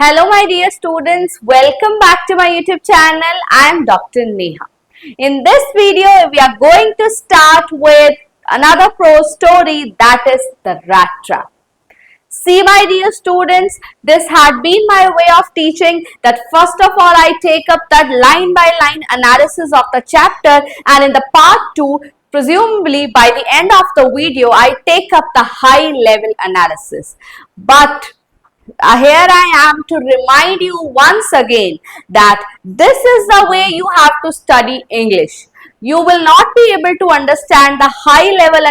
Hello my dear students, welcome back to my YouTube channel. I am Dr. Neha. In this video, we are going to start with another prose story, that is the rat trap. See my dear students, this had been my way of teaching that first of all I take up that line by line analysis of the chapter, and in the part 2, presumably by the end of the video, I take up the high level analysis. But here I am to remind you once again that this is the way you have to study English. You will not be able to understand the high level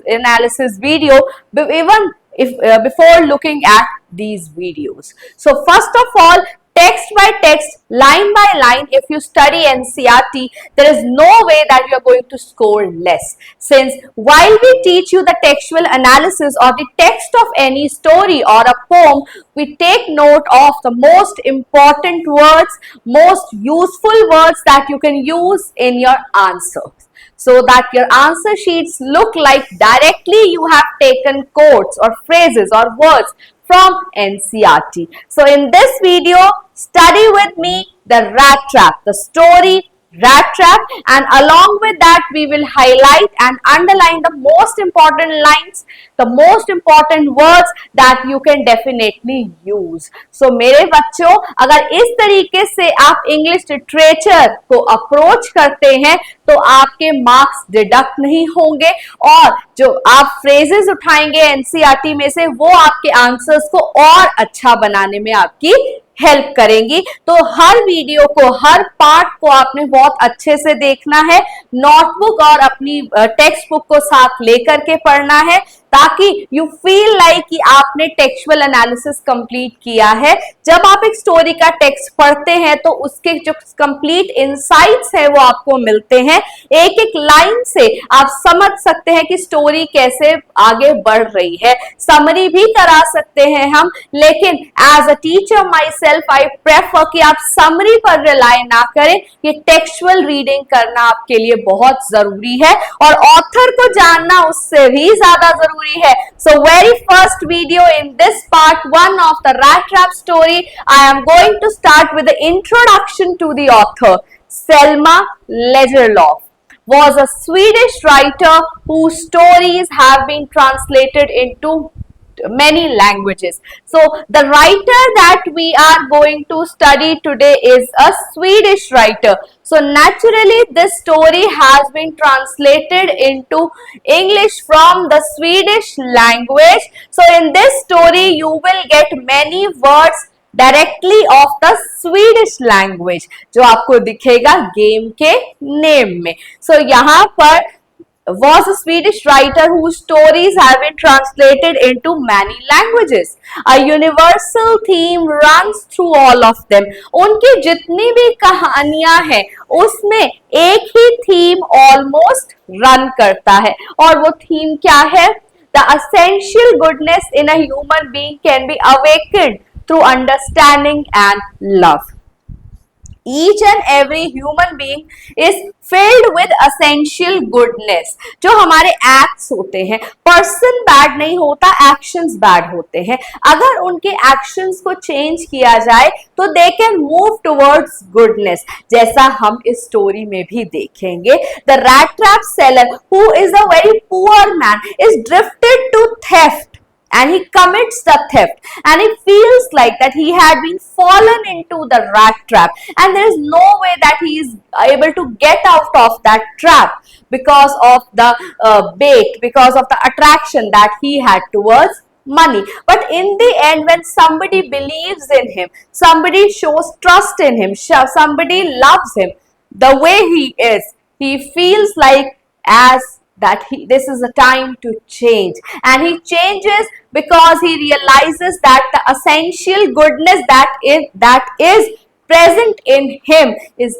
analysis video even if before looking at these videos. So first of all, text by text, line by line, if you study NCERT, there is no way that you are going to score less. Since while we teach you the textual analysis or the text of any story or a poem, we take note of the most important words, most useful words that you can use in your answers, so that your answer sheets look like directly you have taken quotes or phrases or words from NCERT. So in this video, study with me the rat trap, the story rat trap, and along with that we will highlight and underline the most important lines, the most important words that you can definitely use. So मेरे बच्चों, अगर इस तरीके से आप English literature को approach करते हैं तो आपके मार्क्स डिडक्ट नहीं होंगे और जो आप फ्रेजेस उठाएंगे एनसीईआरटी में से वो आपके आंसर्स को और अच्छा बनाने में आपकी हेल्प करेंगी। तो हर वीडियो को, हर पार्ट को आपने बहुत अच्छे से देखना है, नोटबुक और अपनी टेक्स्ट बुक को साथ लेकर के पढ़ना है ताकि यू फील लाइक कि आपने टेक्सचुअल एनालिसिस कंप्लीट किया है। जब आप एक स्टोरी का टेक्स्ट पढ़ते हैं तो उसके जो कंप्लीट इनसाइट्स है वो आपको मिलते हैं। एक एक लाइन से आप समझ सकते हैं कि स्टोरी कैसे आगे बढ़ रही है। समरी भी करा सकते हैं हम, लेकिन as a teacher myself I prefer कि आप समरी पर रिलाई ना करें, ये टेक्सचुअल रीडिंग करना आपके लिए बहुत जरूरी है और ऑथर को जानना उससे भी ज्यादा जरूरी है। So very first video in this part 1 of the rat trap story, I am going to start with the introduction to the author. Selma Lagerlöf was a Swedish writer whose stories have been translated into many languages. So the writer that we are going to study today is a Swedish writer. So naturally this story has been translated into English from the Swedish language. So in this story you will get many words directly of the Swedish language जो आपको दिखेगा game के name में। सो यहाँ पर was a Swedish writer whose stories have been translated into many languages. A universal theme runs through all of them. उनकी जितनी भी कहानियां हैं उसमें एक ही थीम ऑलमोस्ट रन करता है और वो थीम क्या है? The essential goodness in a human being can be awakened through understanding and love. Each and every human being is filled with essential goodness. जो हमारे acts होते हैं, person bad नहीं होता, actions bad होते हैं। अगर उनके actions को change किया जाए तो they can move towards goodness, जैसा हम इस story में भी देखेंगे। The rat trap seller, who is a very poor man, is drifted to theft. And he commits the theft and he feels like that he had been fallen into the rat trap and there is no way that he is able to get out of that trap because of the bait, because of the attraction that he had towards money. But in the end, when somebody believes in him, somebody shows trust in him, somebody loves him the way he is, he feels like as that this is a time to change, and he changes because he realizes that the essential goodness that is present in him is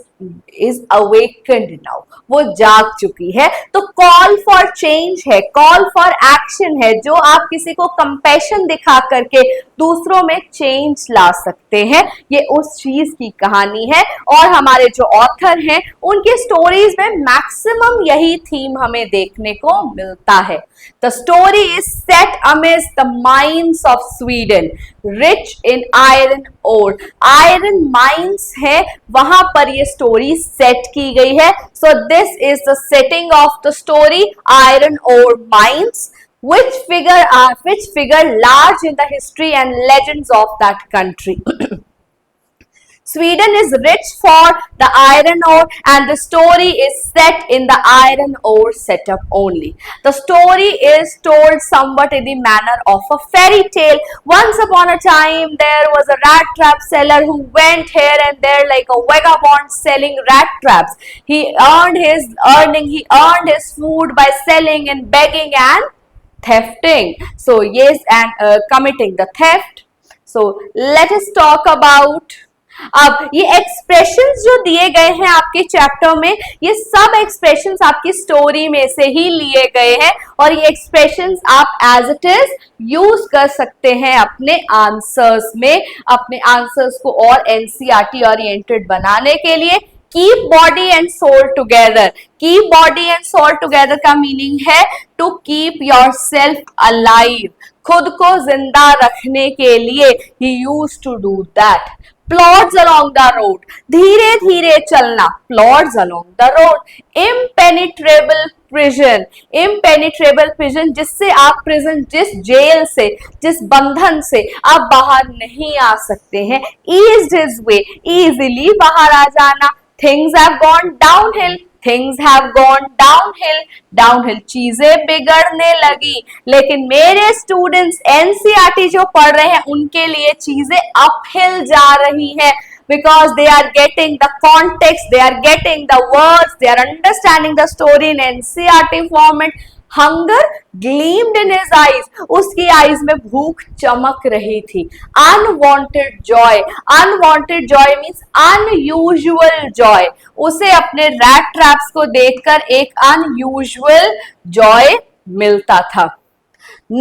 is awakened now, वो जाग चुकी है। तो call for change है, call for action है, जो आप किसी को कंपैशन दिखा करके दूसरों में चेंज ला सकते हैं, ये उस चीज की कहानी है। और हमारे जो ऑथर हैं उनकी स्टोरीज में मैक्सिमम यही थीम हमें देखने को मिलता है। The story is set amidst the mines of Sweden, rich in iron ore. Iron mines है, वहां पर ये स्टोरी सेट की गई है। So this is the setting of the story, iron ore mines, which figure large in the history and legends of that country. Sweden is rich for the iron ore and the story is set in the iron ore setup only. The story is told somewhat in the manner of a fairy tale. Once upon a time there was a rat trap seller who went here and there like a vagabond selling rat traps. He earned his food by selling and begging and thefting. So yes, and committing the theft. So let us talk about, अब ये expressions जो दिए गए हैं आपके chapter में, ये सब एक्सप्रेशंस आपकी स्टोरी में से ही लिए गए हैं और ये एक्सप्रेशंस आप एज इट इज यूज कर सकते हैं अपने आंसर्स में, अपने आंसर्स को और एनसीईआरटी ओरिएंटेड बनाने के लिए। Keep body and soul together, keep body and soul together का मीनिंग है to keep yourself alive, खुद को जिंदा रखने के लिए ही use to do that. Plods along the road, धीरे धीरे चलना, plods along the road. Impenetrable prison, impenetrable prison, जिससे आप prison, जिस जेल से, जिस बंधन से आप बाहर नहीं आ सकते हैं। Eased his way, easily बाहर आ जाना। Things have gone downhill, things have gone downhill, downhill चीजें बिगड़ने लगी। लेकिन मेरे स्टूडेंट्स एनसीईआरटी जो पढ़ रहे हैं उनके लिए चीजें अपहिल जा रही है, because they are getting the context, they are getting the words, they are understanding the story in NCERT format. Hunger gleamed in his eyes, उसकी आईज में भूख चमक रही थी। Unwanted joy, unwanted joy means unusual joy, उसे अपने rat traps को देखकर एक unusual joy मिलता था।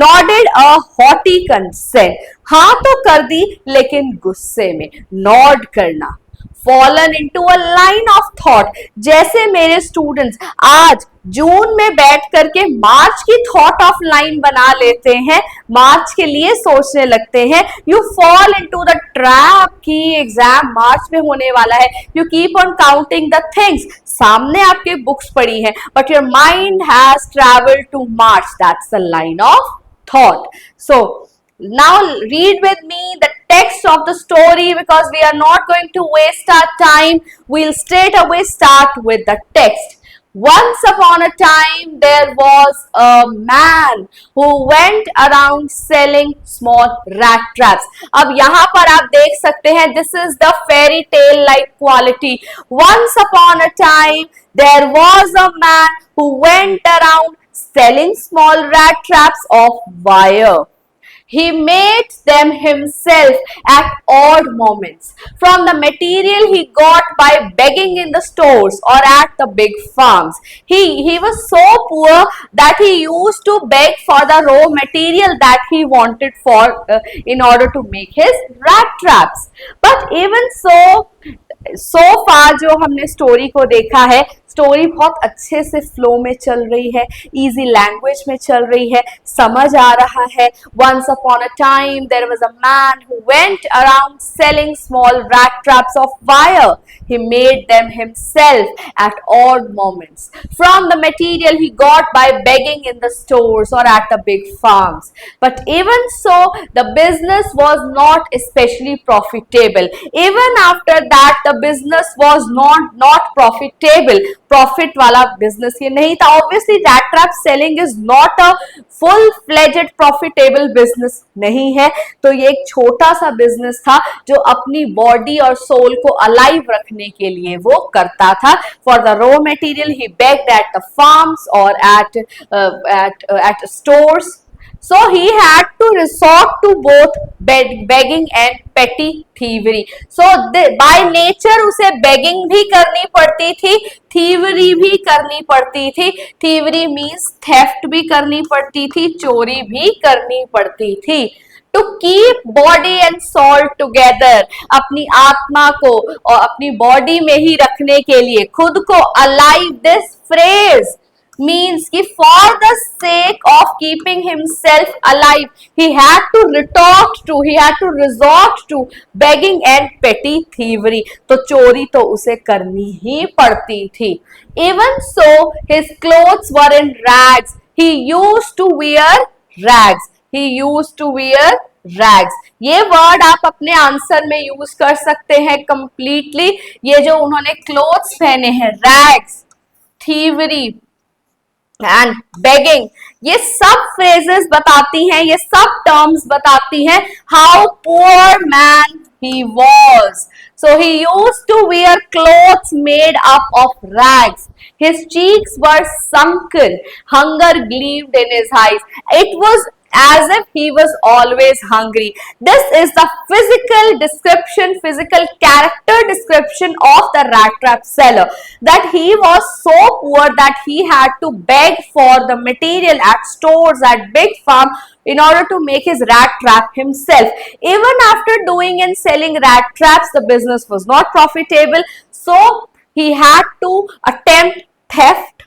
Nodded a haughty consent, हाँ तो कर दी लेकिन गुस्से में, नॉड करना। Fallen into a line of thought, जैसे मेरे स्टूडेंट्स आज जून में बैठ करके मार्च की थॉट ऑफ लाइन बना लेते हैं, मार्च के लिए सोचने लगते हैं। You fall into the trap कि एग्जाम मार्च में होने वाला है। You keep on counting the things, सामने आपके बुक्स पड़ी है but your mind has travelled to March, that's the line of thought. So now read with me the text of the story because we are not going to waste our time. We'll straight away start with the text. Once upon a time there was a man who went around selling small rat traps. अब यहाँ पर आप देख सकते हैं this is the fairy tale like quality. Once upon a time there was a man who went around selling small rat traps of wire. He made them himself at odd moments from the material he got by begging in the stores or at the big farms. He was so poor that he used to beg for the raw material that he wanted for in order to make his rat traps. But even so far जो हमने story को देखा है, story बहुत अच्छे से flow में चल रही है, इजी लैंग्वेज में चल रही है, समझ आ रहा है। Once upon a time there was a man who went around selling small rat traps of wire. He made them himself at odd moments from the material he got by begging in the stores or at the big farms. But even so, the business was not especially profitable. Even after that, the business was not profitable. Profit वाला business ये नहीं था। Obviously rat trap selling is not a full fledged profitable business नहीं है, तो ये एक छोटा सा बिजनेस था जो अपनी बॉडी और सोल को अलाइव रखने के लिए वो करता था। फॉर द रॉ मटेरियल ही बेग्ड एट द फार्म्स और at stores, so he had to resort to both begging and petty thievery. So by nature उसे begging भी करनी पड़ती थी, thievery भी करनी पड़ती थी. Thievery means theft भी करनी पड़ती थी, चोरी भी करनी पड़ती थी. To keep body and soul together, अपनी आत्मा को और अपनी बॉडी में ही रखने के लिए, खुद को alive, this phrase means कि for the sake of keeping himself alive, he had to resort to begging and petty thievery. तो चोरी तो उसे करनी ही पड़ती थी. Even so, his clothes were in rags. He used to wear rags. He used to wear rags. ये word आप अपने आंसर में यूज कर सकते हैं कंप्लीटली. ये जो उन्होंने क्लोथ्स पहने हैं, rags, thievery एंड बेगिंग, ये सब फ्रेजेस बताती हैं, ये सब टर्म्स बताती हैं how poor man he was. So he used to wear clothes made up of rags. His cheeks were sunken. Hunger gleamed in his eyes. It was as if he was always hungry. This is the physical character description of the rat trap seller. That he was so poor that he had to beg for the material at stores, at big farm, in order to make his rat trap himself. Even after doing and selling rat traps, the business was not profitable. So he had to attempt theft.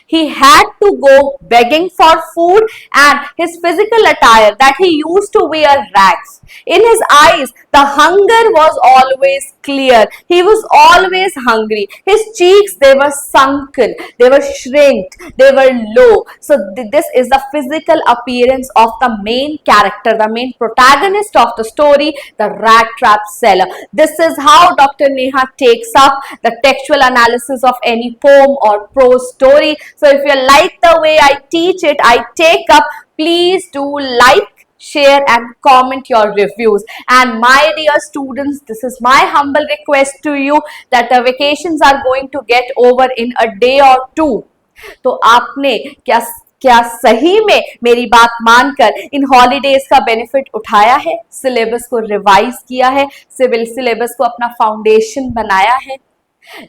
He had to go begging for food, and his physical attire, that he used to wear rags. In his eyes, the hunger was always clear. He was always hungry. His cheeks, they were sunken, they were shrinked, they were low. So this is the physical appearance of the main character, the main protagonist of the story, the rat trap seller. This is how Dr. Neha takes up the textual analysis of any poem or prose story. So if you like the way I teach it, I take up, please do like, share and comment your reviews. And my dear students, this is my humble request to you that the vacations are going to get over in a day or two. तो आपने क्या सही में मेरी बात मानकर इन holidays का benefit उठाया है, सिलेबस को रिवाइज किया है, सिविल सिलेबस को अपना फाउंडेशन बनाया है?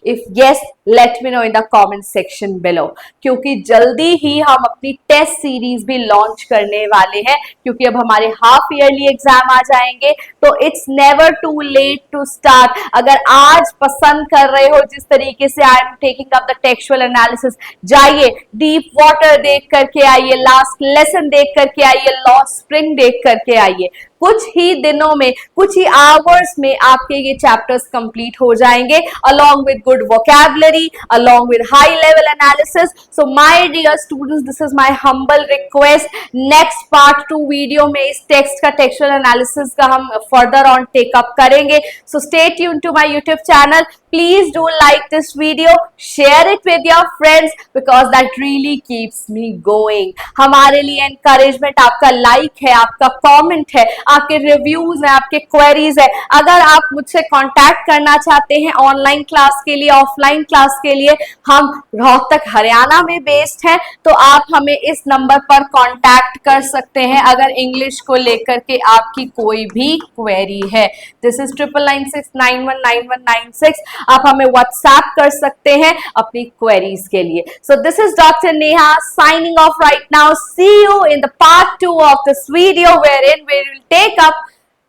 If yes, let me know in the comment section below. क्योंकि जल्दी ही हम अपनी टेस्ट सीरीज भी लॉन्च करने वाले हैं, क्योंकि अब हमारे हाफ ईयरली एग्जाम आ जाएंगे. तो it's never too late to start. अगर आज पसंद कर रहे हो जिस तरीके से I am taking up the textual analysis, जाइए डीप वाटर देख करके आइए, लास्ट लेसन देख करके आइए, लॉस्ट स्प्रिंग देख करके आइए. कुछ ही दिनों में, कुछ ही आवर्स में आपके ये चैप्टर्स कंप्लीट हो जाएंगे, along with good vocabulary, along with high level analysis. So my dear students, this is my humble request. Next part 2 video में इस टेक्स्ट का टेक्सचुअल एनालिसिस का हम फर्दर ऑन टेक अप करेंगे. So stay tuned to my YouTube channel. Please do like this video, share it with your friends because that really keeps me going. हमारे लिए encouragement आपका like है, आपका comment है, आपके रिव्यूज हैं, आपके क्वेरीज है. अगर आप मुझसे कांटेक्ट करना चाहते हैं ऑनलाइन क्लास के लिए, ऑफलाइन क्लास के लिए, हम रोहतक हरियाणा में बेस्ड हैं, तो आप हमें इस नंबर पर कांटेक्ट कर सकते हैं अगर इंग्लिश को लेकर के आपकी कोई भी क्वेरी है. This is 9996919196. आप हमें व्हाट्सएप कर सकते हैं अपनी क्वेरीज के लिए. So this is doctor Neha signing off right now. See you in the part 2 of this video wherein we will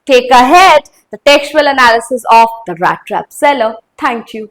take ahead the textual analysis of the rat trap seller. Thank you.